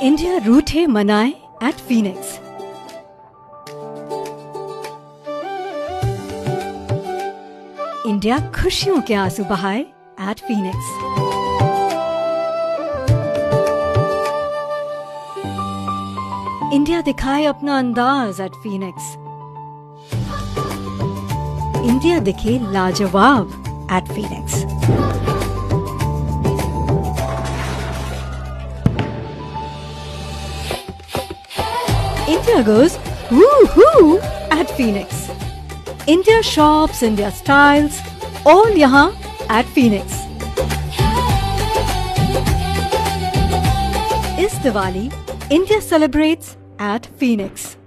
India रूठे मनाए eight Phoenix. India खुशियों के आंसू बहाए एट फीनिक्स। इंडिया दिखाए अपना अंदाज एट फीनिक्स। इंडिया दिखे लाजवाब at Phoenix. India goes woo-hoo at Phoenix. India shops, India styles, all यहाँ at Phoenix. इस Diwali India celebrates at Phoenix.